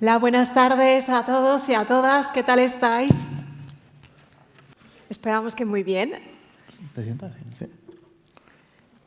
Hola, buenas tardes a todos y a todas. ¿Qué tal estáis? Esperamos que muy bien. ¿Te sientas? Sí.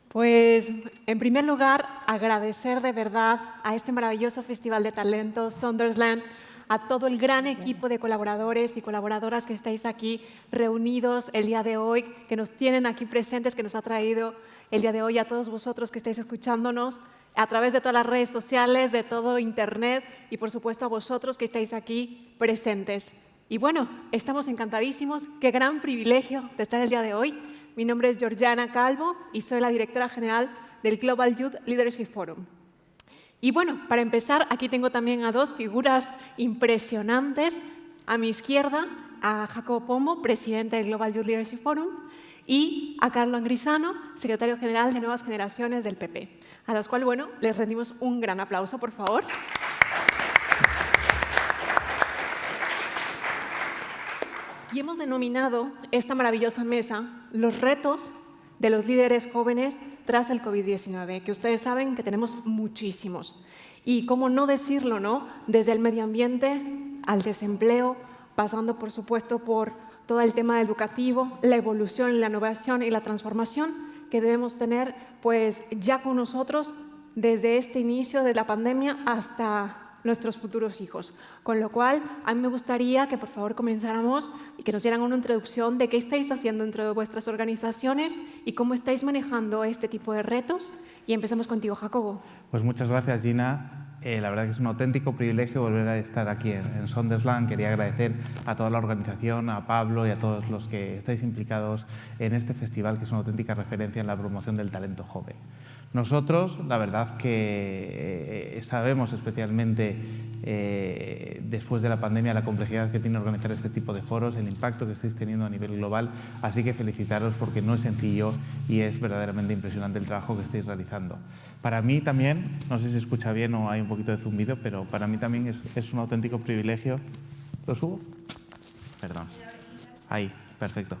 Pues, en primer lugar, agradecer de verdad a este maravilloso Festival de Talento, Sondersland, a todo el gran equipo de colaboradores y colaboradoras que estáis aquí reunidos el día de hoy, que nos tienen aquí presentes, que nos ha traído el día de hoy, a todos vosotros que estáis escuchándonos a través de todas las redes sociales, de todo Internet y, por supuesto, a vosotros que estáis aquí presentes. Y bueno, estamos encantadísimos. Qué gran privilegio de estar el día de hoy. Mi nombre es Georgiana Calvo y soy la directora general del Global Youth Leadership Forum. Y bueno, para empezar, aquí tengo también a dos figuras impresionantes. A mi izquierda, a Jacobo Pombo, presidente del Global Youth Leadership Forum, y a Carlo Angrisano, secretario general de Nuevas Generaciones del PP, a los cuales, bueno, les rendimos un gran aplauso, por favor. Y hemos denominado esta maravillosa mesa los retos de los líderes jóvenes tras el COVID-19, que ustedes saben que tenemos muchísimos. Y cómo no decirlo, ¿no? Desde el medio ambiente al desempleo, pasando, por supuesto, por todo el tema educativo, la evolución, la innovación y la transformación que debemos tener pues ya con nosotros desde este inicio de la pandemia hasta nuestros futuros hijos. Con lo cual, a mí me gustaría que por favor comenzáramos y que nos dieran una introducción de qué estáis haciendo dentro de vuestras organizaciones y cómo estáis manejando este tipo de retos. Y empecemos contigo, Jacobo. Pues muchas gracias, Gina. La verdad que es un auténtico privilegio volver a estar aquí en Sondersland. Quería agradecer a toda la organización, a Pablo y a todos los que estáis implicados en este festival, que es una auténtica referencia en la promoción del talento joven. Nosotros, la verdad que sabemos especialmente después de la pandemia la complejidad que tiene organizar este tipo de foros, el impacto que estáis teniendo a nivel global, así que felicitaros porque no es sencillo y es verdaderamente impresionante el trabajo que estáis realizando. Para mí también, no sé si se escucha bien o hay un poquito de zumbido, pero para mí también es un auténtico privilegio. ¿Lo subo? Perdón. Ahí, perfecto.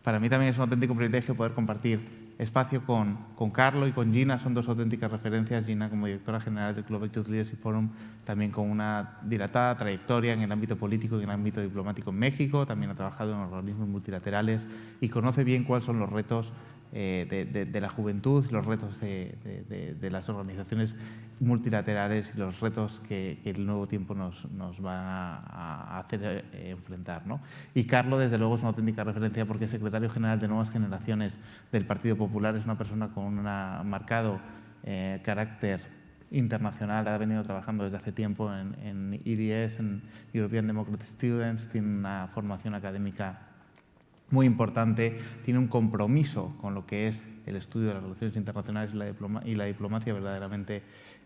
Para mí también es un auténtico privilegio poder compartir espacio con Carlo y con Gina. Son dos auténticas referencias. Gina como directora general del Global Youth Leadership Forum, también con una dilatada trayectoria en el ámbito político y en el ámbito diplomático en México. También ha trabajado en organismos multilaterales y conoce bien cuáles son los retos de la juventud, los retos de las organizaciones multilaterales y los retos que el nuevo tiempo nos va a hacer enfrentar, ¿no? Y Carlo, desde luego, es una auténtica referencia porque es secretario general de Nuevas Generaciones del Partido Popular, es una persona con un marcado carácter internacional, ha venido trabajando desde hace tiempo en EDS, en European Democratic Students, tiene una formación académica muy importante, tiene un compromiso con lo que es el estudio de las relaciones internacionales y la diplomacia verdaderamente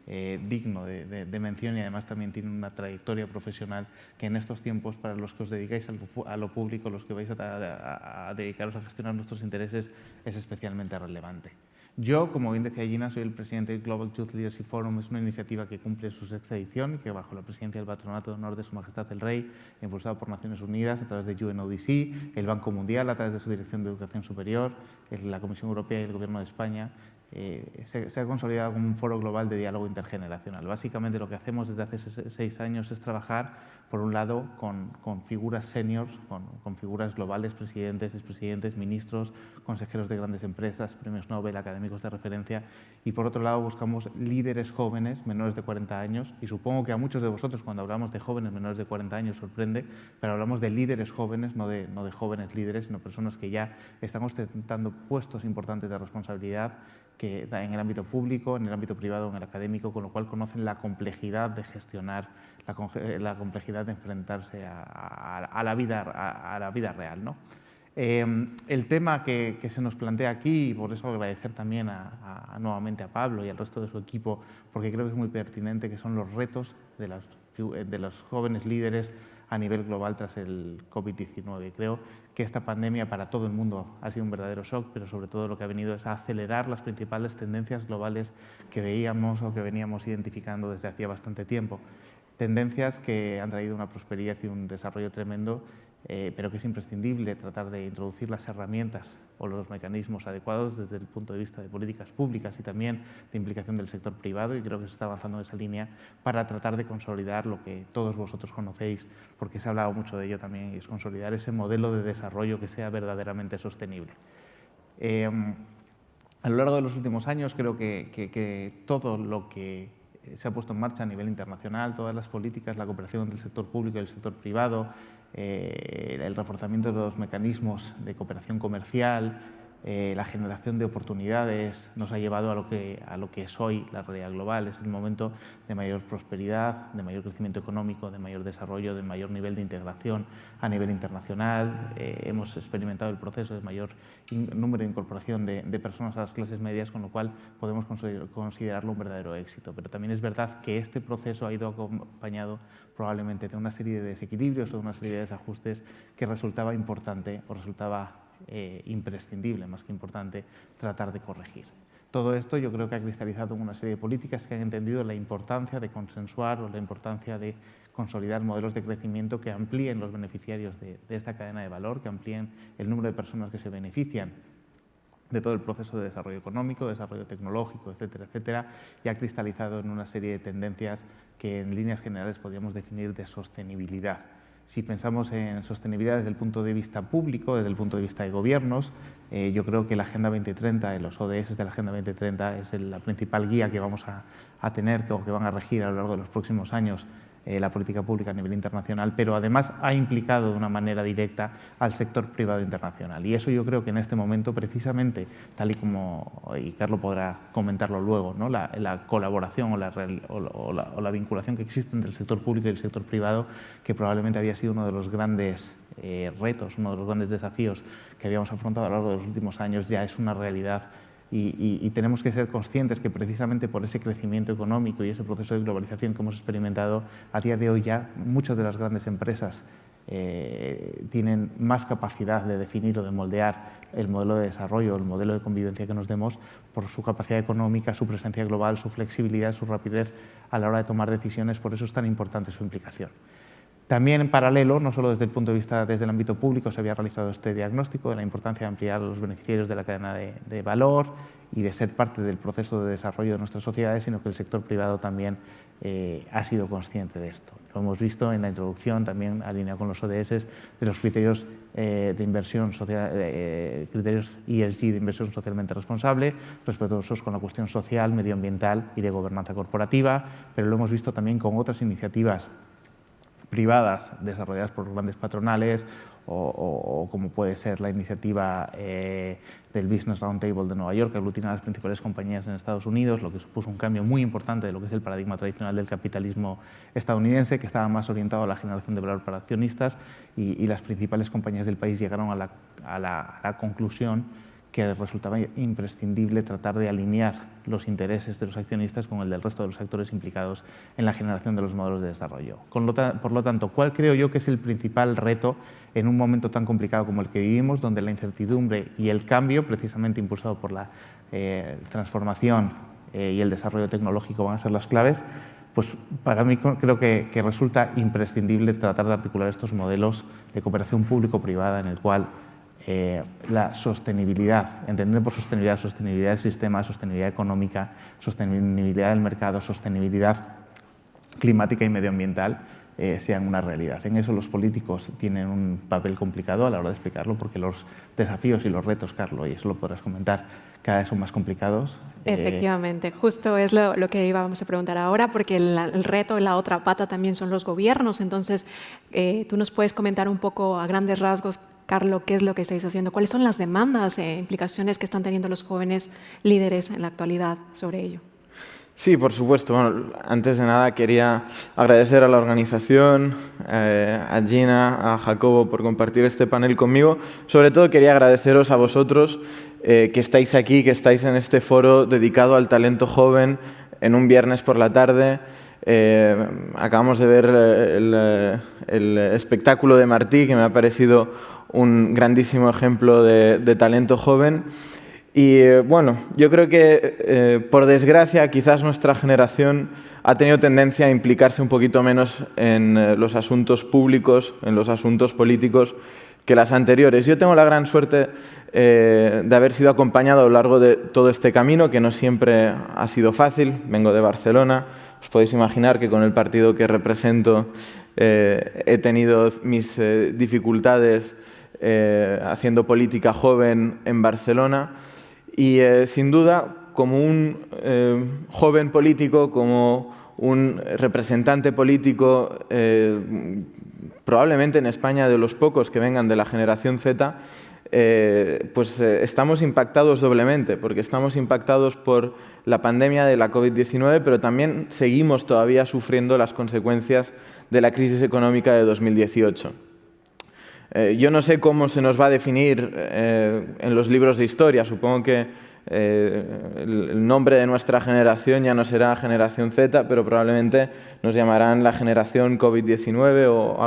digno de mención, y además también tiene una trayectoria profesional que en estos tiempos, para los que os dedicáis a lo público, los que vais a dedicaros a gestionar nuestros intereses, es especialmente relevante. Yo, como bien decía Gina, soy el presidente del Global Youth Leadership Forum. Es una iniciativa que cumple su 6ª edición, que bajo la presidencia del Patronato de Honor de Su Majestad el Rey, impulsado por Naciones Unidas a través de UNODC, el Banco Mundial a través de su Dirección de Educación Superior, la Comisión Europea y el Gobierno de España, se ha consolidado como un foro global de diálogo intergeneracional. Básicamente lo que hacemos desde hace 6 años es trabajar, por un lado, con figuras seniors, con figuras globales, presidentes, expresidentes, ministros, consejeros de grandes empresas, premios Nobel, académicos de referencia, y por otro lado buscamos líderes jóvenes menores de 40 años, y supongo que a muchos de vosotros cuando hablamos de jóvenes menores de 40 años sorprende, pero hablamos de líderes jóvenes, no de jóvenes líderes, sino personas que ya están ostentando puestos importantes de responsabilidad, que en el ámbito público, en el ámbito privado, en el académico, con lo cual conocen la complejidad de gestionar, la complejidad de enfrentarse a la vida real, ¿no? El tema que se nos plantea aquí, y por eso agradecer también nuevamente a Pablo y al resto de su equipo, porque creo que es muy pertinente, que son los retos de los jóvenes líderes a nivel global tras el COVID-19. Creo que esta pandemia para todo el mundo ha sido un verdadero shock, pero sobre todo lo que ha venido es a acelerar las principales tendencias globales que veíamos o que veníamos identificando desde hacía bastante tiempo. Tendencias que han traído una prosperidad y un desarrollo tremendo, pero que es imprescindible tratar de introducir las herramientas o los mecanismos adecuados desde el punto de vista de políticas públicas y también de implicación del sector privado, y creo que se está avanzando en esa línea para tratar de consolidar lo que todos vosotros conocéis, porque se ha hablado mucho de ello también, y es consolidar ese modelo de desarrollo que sea verdaderamente sostenible. A lo largo de los últimos años creo que todo lo que se ha puesto en marcha a nivel internacional, todas las políticas, la cooperación entre el sector público y el sector privado, el reforzamiento de los mecanismos de cooperación comercial, la generación de oportunidades nos ha llevado a lo que es hoy la realidad global. Es el momento de mayor prosperidad, de mayor crecimiento económico, de mayor desarrollo, de mayor nivel de integración a nivel internacional. Hemos experimentado el proceso de mayor número de incorporación de personas a las clases medias, con lo cual podemos considerarlo un verdadero éxito. Pero también es verdad que este proceso ha ido acompañado probablemente de una serie de desequilibrios o de una serie de desajustes que resultaba importante o resultaba imprescindible, más que importante, tratar de corregir. Todo esto yo creo que ha cristalizado en una serie de políticas que han entendido la importancia de consensuar o la importancia de consolidar modelos de crecimiento que amplíen los beneficiarios de esta cadena de valor, que amplíen el número de personas que se benefician de todo el proceso de desarrollo económico, desarrollo tecnológico, etcétera, etcétera, y ha cristalizado en una serie de tendencias que en líneas generales podríamos definir de sostenibilidad. Si pensamos en sostenibilidad desde el punto de vista público, desde el punto de vista de gobiernos, yo creo que la Agenda 2030, los ODS de la Agenda 2030 es la principal guía que vamos a tener o que van a regir a lo largo de los próximos años la política pública a nivel internacional, pero además ha implicado de una manera directa al sector privado internacional. Y eso yo creo que en este momento, precisamente, tal y como, y Carlos podrá comentarlo luego, ¿no? la colaboración o la vinculación que existe entre el sector público y el sector privado, que probablemente había sido uno de los grandes retos, uno de los grandes desafíos que habíamos afrontado a lo largo de los últimos años, ya es una realidad. Y tenemos que ser conscientes que precisamente por ese crecimiento económico y ese proceso de globalización que hemos experimentado, a día de hoy ya muchas de las grandes empresas tienen más capacidad de definir o de moldear el modelo de desarrollo, el modelo de convivencia que nos demos por su capacidad económica, su presencia global, su flexibilidad, su rapidez a la hora de tomar decisiones. Por eso es tan importante su implicación. También en paralelo, no solo desde el punto de vista desde el ámbito público, se había realizado este diagnóstico de la importancia de ampliar a los beneficiarios de la cadena de valor y de ser parte del proceso de desarrollo de nuestras sociedades, sino que el sector privado también ha sido consciente de esto. Lo hemos visto en la introducción, también alineado con los ODS, de los criterios de inversión social, criterios ESG de inversión socialmente responsable, respetuosos con la cuestión social, medioambiental y de gobernanza corporativa, pero lo hemos visto también con otras iniciativas privadas desarrolladas por grandes patronales o como puede ser la iniciativa del Business Roundtable de Nueva York, que aglutina a las principales compañías en Estados Unidos, lo que supuso un cambio muy importante de lo que es el paradigma tradicional del capitalismo estadounidense, que estaba más orientado a la generación de valor para accionistas, y las principales compañías del país llegaron a la conclusión que resultaba imprescindible tratar de alinear los intereses de los accionistas con el del resto de los actores implicados en la generación de los modelos de desarrollo. Por lo tanto, ¿cuál creo yo que es el principal reto en un momento tan complicado como el que vivimos, donde la incertidumbre y el cambio, precisamente impulsado por la transformación y el desarrollo tecnológico, van a ser las claves? Pues para mí creo que resulta imprescindible tratar de articular estos modelos de cooperación público-privada en el cual la sostenibilidad, entender por sostenibilidad del sistema, sostenibilidad económica, sostenibilidad del mercado, sostenibilidad climática y medioambiental sean una realidad. En eso los políticos tienen un papel complicado a la hora de explicarlo, porque los desafíos y los retos, Carlos, y eso lo podrás comentar, cada vez son más complicados. Efectivamente, justo es lo que íbamos a preguntar ahora, porque el reto en la otra pata también son los gobiernos. Entonces, tú nos puedes comentar un poco a grandes rasgos, Carlos, qué es lo que estáis haciendo, cuáles son las demandas e implicaciones que están teniendo los jóvenes líderes en la actualidad sobre ello. Sí, por supuesto. Bueno, antes de nada quería agradecer a la organización, a Gina, a Jacobo por compartir este panel conmigo. Sobre todo quería agradeceros a vosotros que estáis aquí, que estáis en este foro dedicado al talento joven en un viernes por la tarde. Acabamos de ver el espectáculo de Martí, que me ha parecido un grandísimo ejemplo de talento joven. Y bueno, yo creo que, por desgracia, quizás nuestra generación ha tenido tendencia a implicarse un poquito menos en los asuntos públicos, en los asuntos políticos, que las anteriores. Yo tengo la gran suerte de haber sido acompañado a lo largo de todo este camino, que no siempre ha sido fácil. Vengo de Barcelona. Os podéis imaginar que con el partido que represento he tenido mis dificultades haciendo política joven en Barcelona. Y sin duda, como un joven político, como un representante político, probablemente en España de los pocos que vengan de la generación Z, estamos impactados doblemente, porque estamos impactados por la pandemia de la COVID-19, pero también seguimos todavía sufriendo las consecuencias de la crisis económica de 2018. Yo no sé cómo se nos va a definir en los libros de historia. Supongo que el nombre de nuestra generación ya no será generación Z, pero probablemente nos llamarán la generación COVID-19 o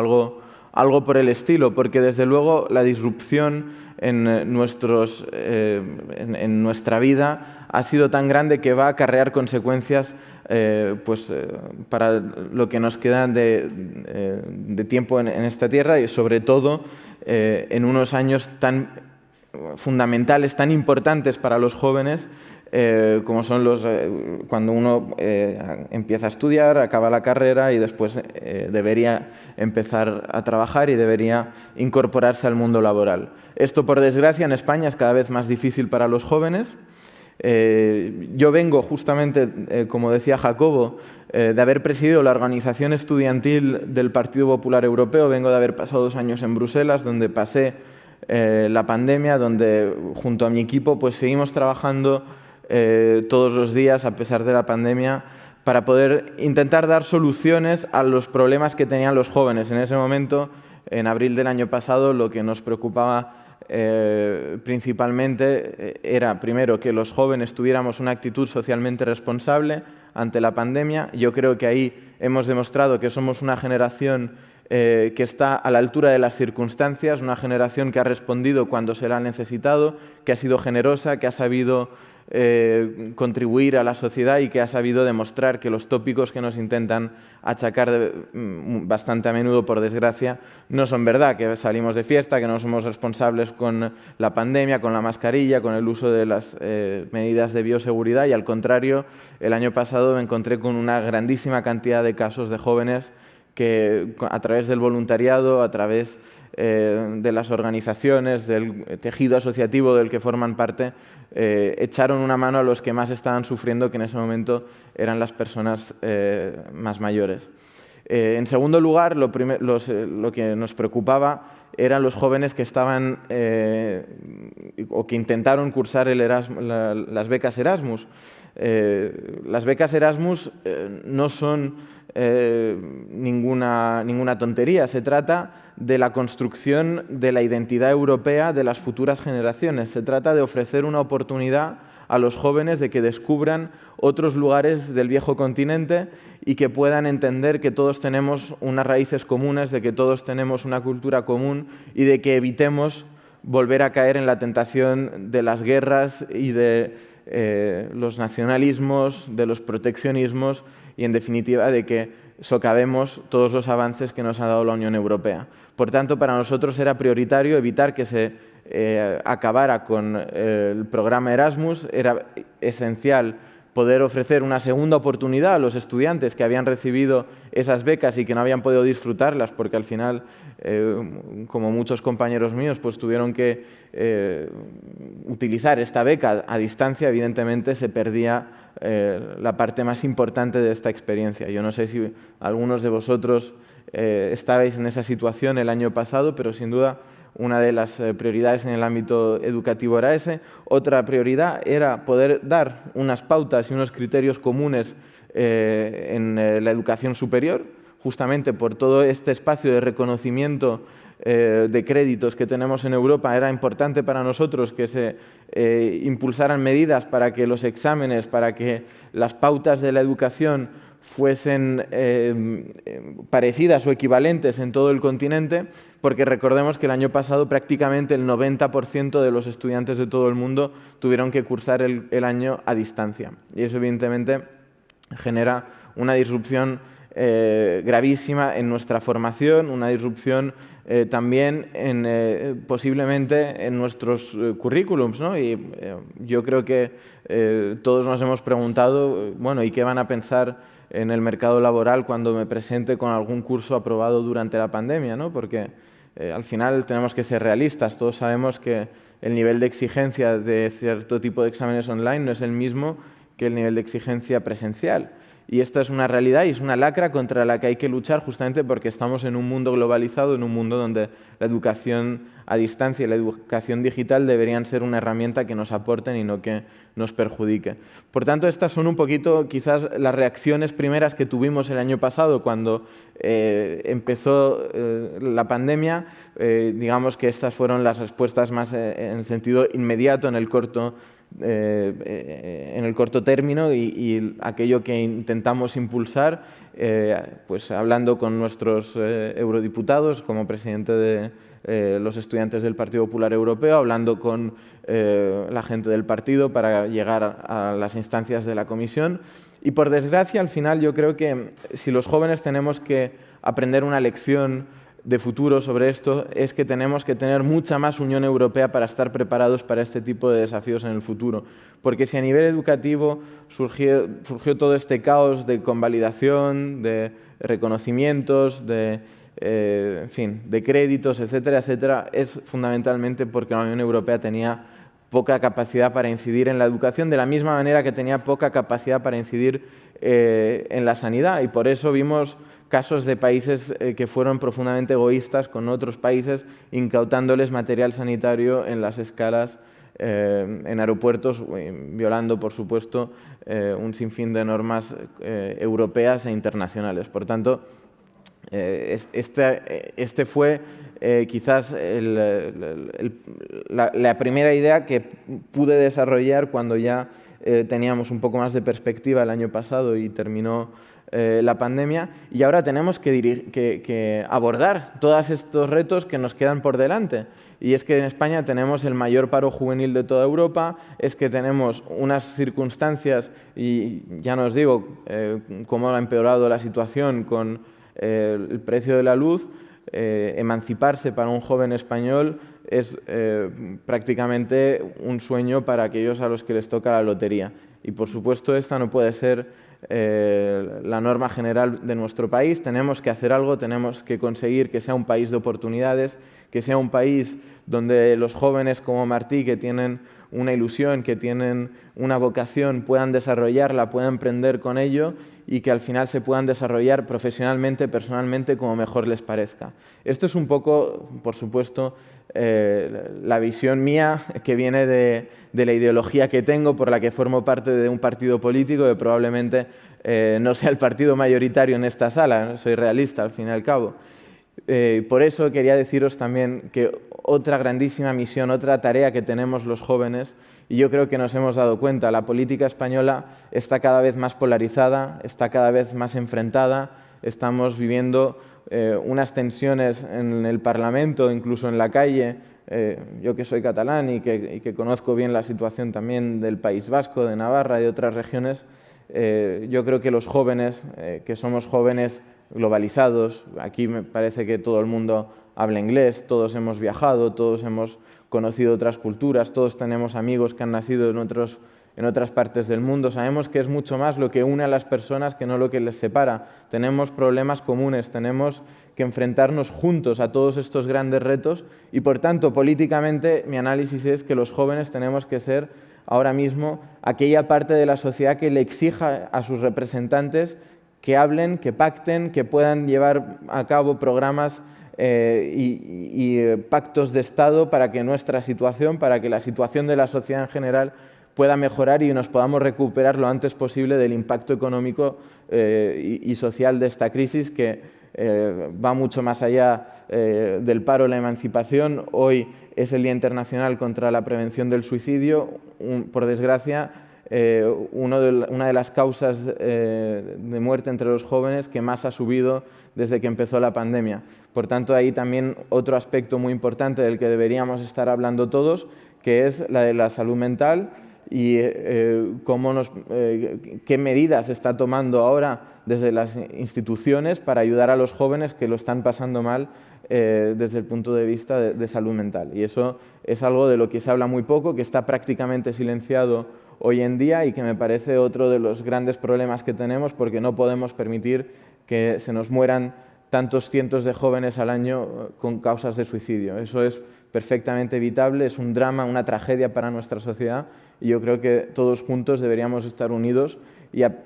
algo por el estilo, porque desde luego la disrupción en nuestra vida ha sido tan grande que va a acarrear consecuencias para lo que nos queda de tiempo en esta tierra y sobre todo en unos años tan fundamentales, tan importantes para los jóvenes como son cuando uno empieza a estudiar, acaba la carrera y después debería empezar a trabajar y debería incorporarse al mundo laboral. Esto, por desgracia, en España es cada vez más difícil para los jóvenes. Yo vengo justamente, como decía Jacobo, de haber presidido la organización estudiantil del Partido Popular Europeo. Vengo de haber pasado 2 años en Bruselas, donde pasé la pandemia, donde junto a mi equipo pues seguimos trabajando todos los días, a pesar de la pandemia, para poder intentar dar soluciones a los problemas que tenían los jóvenes. En ese momento, en abril del año pasado, lo que nos preocupaba principalmente era, primero, que los jóvenes tuviéramos una actitud socialmente responsable ante la pandemia. Yo creo que ahí hemos demostrado que somos una generación que está a la altura de las circunstancias, una generación que ha respondido cuando se la ha necesitado, que ha sido generosa, que ha sabido contribuir a la sociedad y que ha sabido demostrar que los tópicos que nos intentan achacar bastante a menudo, por desgracia, no son verdad, que salimos de fiesta, que no somos responsables con la pandemia, con la mascarilla, con el uso de las medidas de bioseguridad y, al contrario, el año pasado me encontré con una grandísima cantidad de casos de jóvenes que, a través del voluntariado, a través de las organizaciones, del tejido asociativo del que forman parte, echaron una mano a los que más estaban sufriendo, que en ese momento eran las personas más mayores. En segundo lugar, lo que nos preocupaba eran los jóvenes que estaban o que intentaron cursar las becas Erasmus. Las becas Erasmus no son ninguna tontería. Se trata de la construcción de la identidad europea de las futuras generaciones. Se trata de ofrecer una oportunidad a los jóvenes de que descubran otros lugares del viejo continente y que puedan entender que todos tenemos unas raíces comunes, de que todos tenemos una cultura común y de que evitemos volver a caer en la tentación de las guerras y de los nacionalismos, de los proteccionismos y, en definitiva, de que socavemos todos los avances que nos ha dado la Unión Europea. Por tanto, para nosotros era prioritario evitar que se acabara con el programa Erasmus. Era esencial poder ofrecer una segunda oportunidad a los estudiantes que habían recibido esas becas y que no habían podido disfrutarlas porque al final, como muchos compañeros míos, pues tuvieron que utilizar esta beca a distancia. Evidentemente se perdía la parte más importante de esta experiencia. Yo no sé si algunos de vosotros estabais en esa situación el año pasado, pero sin duda una de las prioridades en el ámbito educativo era ese. Otra prioridad era poder dar unas pautas y unos criterios comunes en la educación superior, justamente por todo este espacio de reconocimiento de créditos que tenemos en Europa. Era importante para nosotros que se impulsaran medidas para que los exámenes, para que las pautas de la educación fuesen parecidas o equivalentes en todo el continente, porque recordemos que el año pasado prácticamente el 90% de los estudiantes de todo el mundo tuvieron que cursar el año a distancia. Y eso evidentemente genera una disrupción gravísima en nuestra formación, una disrupción también posiblemente en nuestros currículums, ¿no? Y yo creo que todos nos hemos preguntado, bueno, ¿y qué van a pensar en el mercado laboral cuando me presente con algún curso aprobado durante la pandemia, ¿no? Porque al final tenemos que ser realistas. Todos sabemos que el nivel de exigencia de cierto tipo de exámenes online no es el mismo que el nivel de exigencia presencial. Y esta es una realidad y es una lacra contra la que hay que luchar justamente porque estamos en un mundo globalizado, en un mundo donde la educación a distancia y la educación digital deberían ser una herramienta que nos aporten y no que nos perjudique. Por tanto, estas son un poquito quizás las reacciones primeras que tuvimos el año pasado cuando empezó la pandemia. Digamos que estas fueron las respuestas más en el sentido inmediato, en el corto término y aquello que intentamos impulsar, pues hablando con nuestros eurodiputados como presidente de los estudiantes del Partido Popular Europeo, hablando con la gente del partido para llegar a las instancias de la Comisión. Y por desgracia, al final yo creo que si los jóvenes tenemos que aprender una lección de futuro sobre esto, es que tenemos que tener mucha más Unión Europea para estar preparados para este tipo de desafíos en el futuro. Porque si a nivel educativo surgió todo este caos de convalidación, de reconocimientos, de créditos, etcétera, etcétera, es fundamentalmente porque la Unión Europea tenía poca capacidad para incidir en la educación, de la misma manera que tenía poca capacidad para incidir en la sanidad. Y por eso vimos casos de países que fueron profundamente egoístas con otros países, incautándoles material sanitario en las escalas en aeropuertos, violando, por supuesto, un sinfín de normas europeas e internacionales. Por tanto, este fue quizás la primera idea que pude desarrollar cuando ya teníamos un poco más de perspectiva el año pasado y terminó la pandemia, y ahora tenemos que abordar todos estos retos que nos quedan por delante. Y es que en España tenemos el mayor paro juvenil de toda Europa, es que tenemos unas circunstancias, y ya no os digo cómo ha empeorado la situación con el precio de la luz. Emanciparse para un joven español es prácticamente un sueño para aquellos a los que les toca la lotería. Y por supuesto esta no puede ser la norma general de nuestro país. Tenemos que hacer algo, tenemos que conseguir que sea un país de oportunidades, que sea un país donde los jóvenes como Martí, que tienen una ilusión, que tienen una vocación, puedan desarrollarla, puedan emprender con ello y que al final se puedan desarrollar profesionalmente, personalmente, como mejor les parezca. Esto es un poco, por supuesto, la visión mía que viene de la ideología que tengo, por la que formo parte de un partido político que probablemente no sea el partido mayoritario en esta sala, ¿no? Soy realista al fin y al cabo. Por eso quería deciros también que otra grandísima misión, otra tarea que tenemos los jóvenes, y yo creo que nos hemos dado cuenta, la política española está cada vez más polarizada, está cada vez más enfrentada, estamos viviendo unas tensiones en el Parlamento, incluso en la calle. Yo que soy catalán y que conozco bien la situación también del País Vasco, de Navarra y de otras regiones, yo creo que los jóvenes, que somos jóvenes globalizados, aquí me parece que todo el mundo habla inglés, todos hemos viajado, todos hemos conocido otras culturas, todos tenemos amigos que han nacido en otras partes del mundo, sabemos que es mucho más lo que une a las personas que no lo que les separa. Tenemos problemas comunes, tenemos que enfrentarnos juntos a todos estos grandes retos y, por tanto, políticamente mi análisis es que los jóvenes tenemos que ser ahora mismo aquella parte de la sociedad que le exija a sus representantes que hablen, que pacten, que puedan llevar a cabo programas y pactos de Estado para que nuestra situación, para que la situación de la sociedad en general pueda mejorar y nos podamos recuperar lo antes posible del impacto económico y social de esta crisis que va mucho más allá del paro y la emancipación. Hoy es el Día Internacional contra la Prevención del Suicidio. Por desgracia, una de las causas de muerte entre los jóvenes que más ha subido desde que empezó la pandemia. Por tanto, ahí también otro aspecto muy importante del que deberíamos estar hablando todos, que es la de la salud mental y qué medidas se está tomando ahora desde las instituciones para ayudar a los jóvenes que lo están pasando mal desde el punto de vista de salud mental. Y eso es algo de lo que se habla muy poco, que está prácticamente silenciado hoy en día y que me parece otro de los grandes problemas que tenemos, porque no podemos permitir que se nos mueran tantos cientos de jóvenes al año con causas de suicidio. Eso es perfectamente evitable, es un drama, una tragedia para nuestra sociedad y yo creo que todos juntos deberíamos estar unidos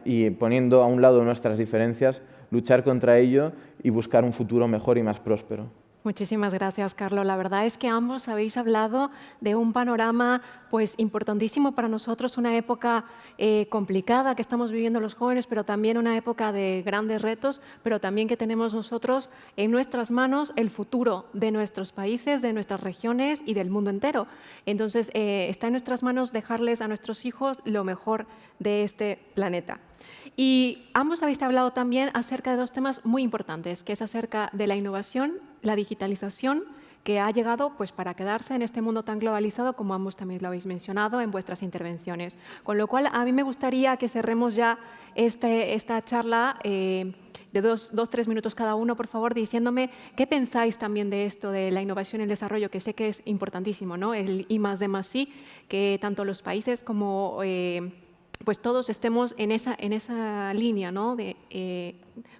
y poniendo a un lado nuestras diferencias, luchar contra ello y buscar un futuro mejor y más próspero. Muchísimas gracias, Carlos. La verdad es que ambos habéis hablado de un panorama pues, importantísimo para nosotros, una época complicada que estamos viviendo los jóvenes, pero también una época de grandes retos, pero también que tenemos nosotros en nuestras manos el futuro de nuestros países, de nuestras regiones y del mundo entero. Entonces, está en nuestras manos dejarles a nuestros hijos lo mejor de este planeta. Y ambos habéis hablado también acerca de dos temas muy importantes, que es acerca de la innovación, la digitalización, que ha llegado pues, para quedarse en este mundo tan globalizado, como ambos también lo habéis mencionado en vuestras intervenciones. Con lo cual, a mí me gustaría que cerremos ya esta charla de 2-3 minutos cada uno, por favor, diciéndome qué pensáis también de esto, de la innovación y el desarrollo, que sé que es importantísimo, ¿no? El I+D+I, que tanto los países como pues todos estemos en esa línea, ¿no? De,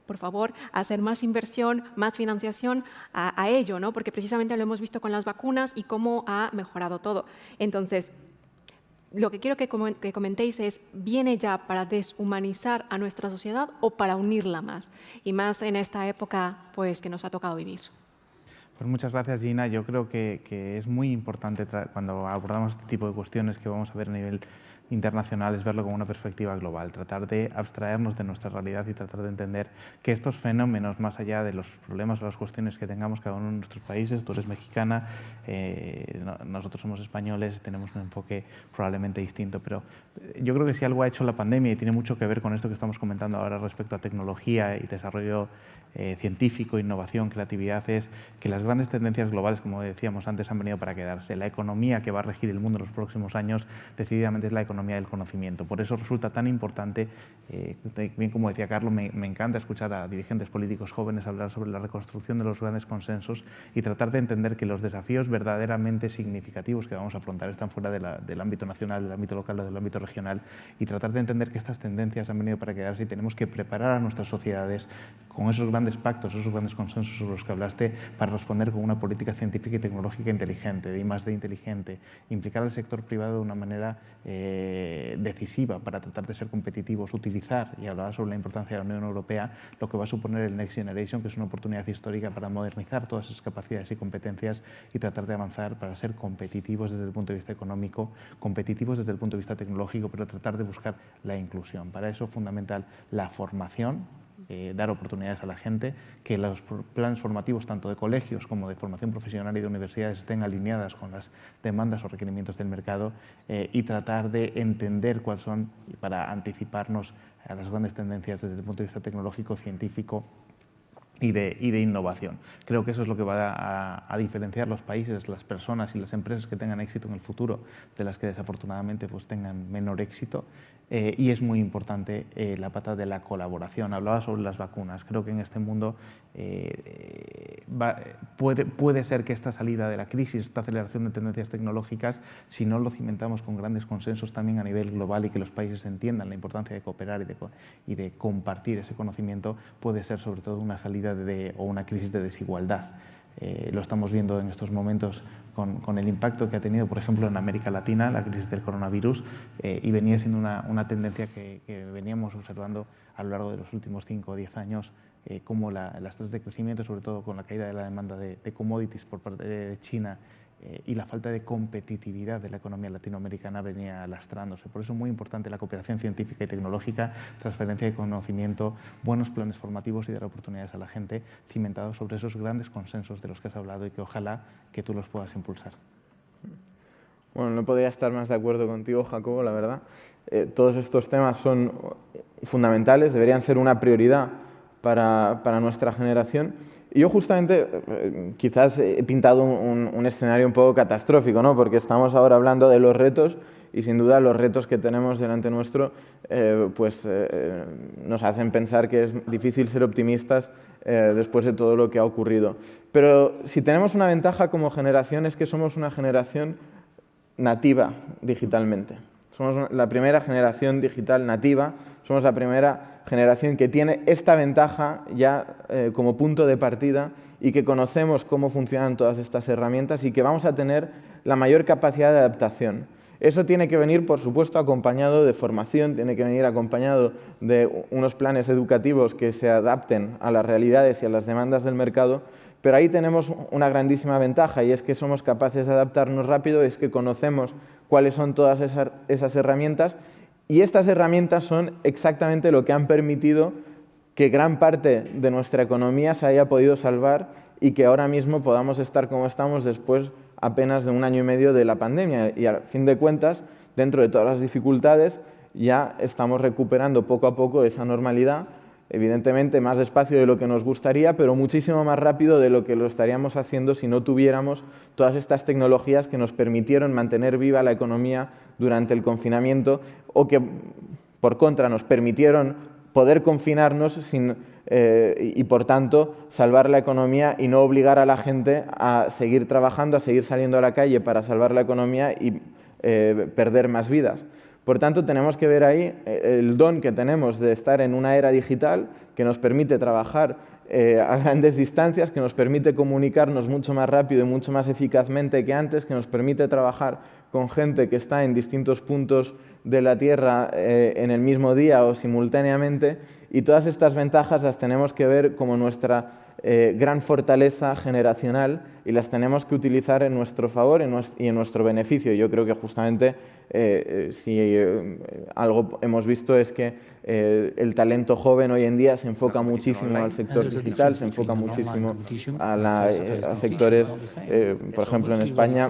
por favor, hacer más inversión, más financiación a ello, ¿no? Porque precisamente lo hemos visto con las vacunas y cómo ha mejorado todo. Entonces, lo que quiero que comentéis es, ¿viene ya para deshumanizar a nuestra sociedad o para unirla más? Y más en esta época pues, que nos ha tocado vivir. Pues muchas gracias, Gina. Yo creo que es muy importante cuando abordamos este tipo de cuestiones que vamos a ver a nivel internacional es verlo con una perspectiva global, tratar de abstraernos de nuestra realidad y tratar de entender que estos fenómenos, más allá de los problemas o las cuestiones que tengamos cada uno en nuestros países, tú eres mexicana, nosotros somos españoles, tenemos un enfoque probablemente distinto, pero yo creo que si algo ha hecho la pandemia y tiene mucho que ver con esto que estamos comentando ahora respecto a tecnología y desarrollo científico, innovación, creatividad, es que las grandes tendencias globales, como decíamos antes, han venido para quedarse. La economía que va a regir el mundo en los próximos años decididamente es la economía del conocimiento. Por eso resulta tan importante, bien como decía Carlos, me encanta escuchar a dirigentes políticos jóvenes hablar sobre la reconstrucción de los grandes consensos y tratar de entender que los desafíos verdaderamente significativos que vamos a afrontar están fuera del ámbito nacional, del ámbito local, del ámbito regional, y tratar de entender que estas tendencias han venido para quedarse y tenemos que preparar a nuestras sociedades con esos grandes pactos, esos grandes consensos sobre los que hablaste, para responder con una política científica y tecnológica inteligente, de I+D inteligente, implicar al sector privado de una manera decisiva para tratar de ser competitivos, utilizar, y hablaba sobre la importancia de la Unión Europea, lo que va a suponer el Next Generation, que es una oportunidad histórica para modernizar todas esas capacidades y competencias y tratar de avanzar para ser competitivos desde el punto de vista económico, competitivos desde el punto de vista tecnológico, pero tratar de buscar la inclusión. Para eso es fundamental la formación, dar oportunidades a la gente, que los planes formativos tanto de colegios como de formación profesional y de universidades estén alineadas con las demandas o requerimientos del mercado y tratar de entender cuáles son, para anticiparnos a las grandes tendencias desde el punto de vista tecnológico, científico y de innovación. Creo que eso es lo que va a diferenciar los países, las personas y las empresas que tengan éxito en el futuro de las que desafortunadamente pues, tengan menor éxito. Y es muy importante la pata de la colaboración. Hablaba sobre las vacunas. Creo que en este mundo puede ser que esta salida de la crisis, esta aceleración de tendencias tecnológicas, si no lo cimentamos con grandes consensos también a nivel global y que los países entiendan la importancia de cooperar y de compartir ese conocimiento, puede ser sobre todo una salida o una crisis de desigualdad. Lo estamos viendo en estos momentos con el impacto que ha tenido, por ejemplo, en América Latina, la crisis del coronavirus, y venía siendo una tendencia que veníamos observando a lo largo de los últimos 5 o 10 años, como las tasas de crecimiento, sobre todo con la caída de la demanda de commodities por parte de China, y la falta de competitividad de la economía latinoamericana venía lastrándose. Por eso es muy importante la cooperación científica y tecnológica, transferencia de conocimiento, buenos planes formativos y dar oportunidades a la gente, cimentados sobre esos grandes consensos de los que has hablado y que ojalá que tú los puedas impulsar. Bueno, no podría estar más de acuerdo contigo, Jacobo, la verdad. todos estos temas son fundamentales, deberían ser una prioridad para nuestra generación. Y yo justamente quizás he pintado un escenario un poco catastrófico, ¿no? Porque estamos ahora hablando de los retos y sin duda los retos que tenemos delante nuestro nos hacen pensar que es difícil ser optimistas después de todo lo que ha ocurrido. Pero si tenemos una ventaja como generación es que somos una generación nativa digitalmente. Somos la primera generación digital nativa, somos la primera generación que tiene esta ventaja ya como punto de partida y que conocemos cómo funcionan todas estas herramientas y que vamos a tener la mayor capacidad de adaptación. Eso tiene que venir, por supuesto, acompañado de formación, tiene que venir acompañado de unos planes educativos que se adapten a las realidades y a las demandas del mercado, pero ahí tenemos una grandísima ventaja y es que somos capaces de adaptarnos rápido, es que conocemos cuáles son todas esas herramientas y estas herramientas son exactamente lo que han permitido que gran parte de nuestra economía se haya podido salvar y que ahora mismo podamos estar como estamos después apenas de 1 año y medio de la pandemia. Y al fin de cuentas, dentro de todas las dificultades, ya estamos recuperando poco a poco esa normalidad, evidentemente más despacio de lo que nos gustaría, pero muchísimo más rápido de lo que lo estaríamos haciendo si no tuviéramos todas estas tecnologías que nos permitieron mantener viva la economía durante el confinamiento o que, por contra, nos permitieron poder confinarnos y, por tanto, salvar la economía y no obligar a la gente a seguir trabajando, a seguir saliendo a la calle para salvar la economía y perder más vidas. Por tanto, tenemos que ver ahí el don que tenemos de estar en una era digital que nos permite trabajar a grandes distancias, que nos permite comunicarnos mucho más rápido y mucho más eficazmente que antes, que nos permite trabajar con gente que está en distintos puntos de la Tierra en el mismo día o simultáneamente, y todas estas ventajas las tenemos que ver como nuestra gran fortaleza generacional y las tenemos que utilizar en nuestro favor y en nuestro beneficio. Yo creo que justamente si algo hemos visto es que el talento joven hoy en día se enfoca muchísimo al sector digital, se enfoca muchísimo a sectores, por ejemplo en España,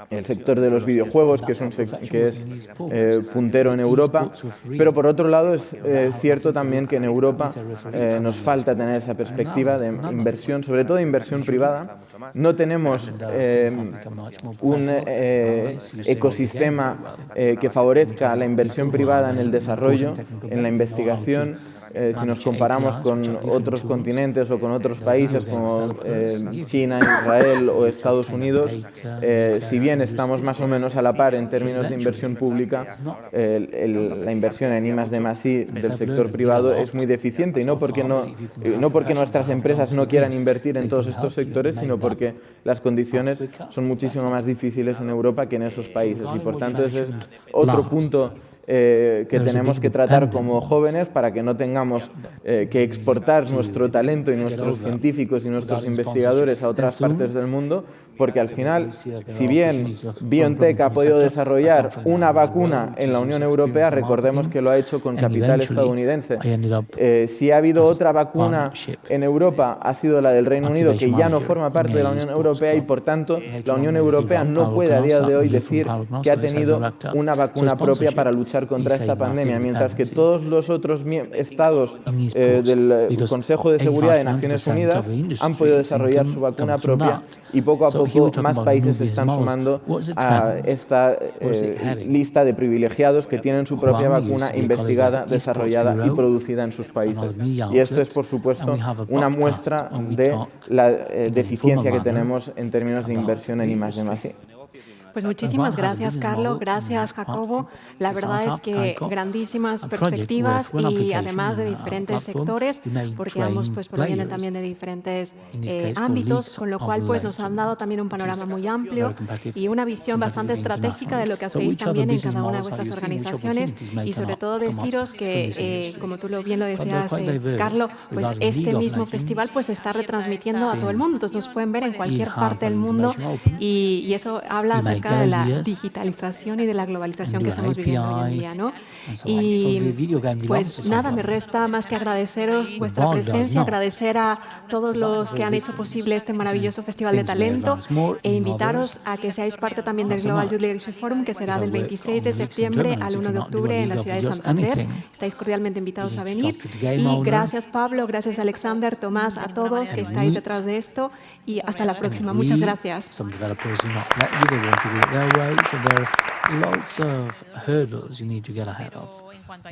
el sector de los videojuegos, que es puntero en Europa, pero por otro lado es cierto también que en Europa nos falta tener esa perspectiva de inversión, sobre todo inversión privada. No tenemos un ecosistema que favorezca la inversión privada en el desarrollo, en la investigación. Si nos comparamos con otros continentes o con otros países como China, Israel o Estados Unidos, si bien estamos más o menos a la par en términos de inversión pública, la inversión en I+D+I del sector privado es muy deficiente, y no porque nuestras empresas no quieran invertir en todos estos sectores, sino porque las condiciones son muchísimo más difíciles en Europa que en esos países, y por tanto ese es otro punto que tenemos que tratar como jóvenes para que no tengamos que exportar nuestro talento y nuestros científicos y nuestros investigadores a otras partes del mundo, porque al final, si bien BioNTech ha podido desarrollar una vacuna en la Unión Europea, recordemos que lo ha hecho con capital estadounidense. Si ha habido otra vacuna en Europa, ha sido la del Reino Unido, que ya no forma parte de la Unión Europea, y por tanto la Unión Europea no puede a día de hoy decir que ha tenido una vacuna propia para luchar contra esta pandemia, mientras que todos los otros estados del Consejo de Seguridad de Naciones Unidas han podido desarrollar su vacuna propia, y poco a poco más países se están sumando a esta lista de privilegiados que tienen su propia vacuna investigada, desarrollada y producida en sus países. Y esto es, por supuesto, una muestra de la deficiencia que tenemos en términos de inversión en I+D+I. Pues muchísimas gracias, Carlo, gracias, Jacobo. La verdad es que grandísimas perspectivas y además de diferentes sectores, porque ambos pues provienen también de diferentes ámbitos, con lo cual pues nos han dado también un panorama muy amplio y una visión bastante estratégica de lo que hacéis también en cada una de vuestras organizaciones, y sobre todo deciros que, como tú bien lo decías, Carlo, pues este mismo festival pues se está retransmitiendo a todo el mundo, entonces nos pueden ver en cualquier parte del mundo, y eso habla acerca de la digitalización y de la globalización que estamos viviendo hoy en día, ¿no? Y pues nada, me resta más que agradeceros vuestra presencia, agradecer a todos los que han hecho posible este maravilloso Festival de Talento e invitaros a que seáis parte también del Global Youth Leadership Forum, que será del 26 de septiembre al 1 de octubre en la ciudad de Santander. Estáis cordialmente invitados a venir. Y gracias, Pablo, gracias, Alexander, Tomás, a todos que estáis detrás de esto. Y hasta la próxima. Muchas gracias. Some developers do not let you, they want to do it their way, so there are lots of hurdles you need to get ahead of.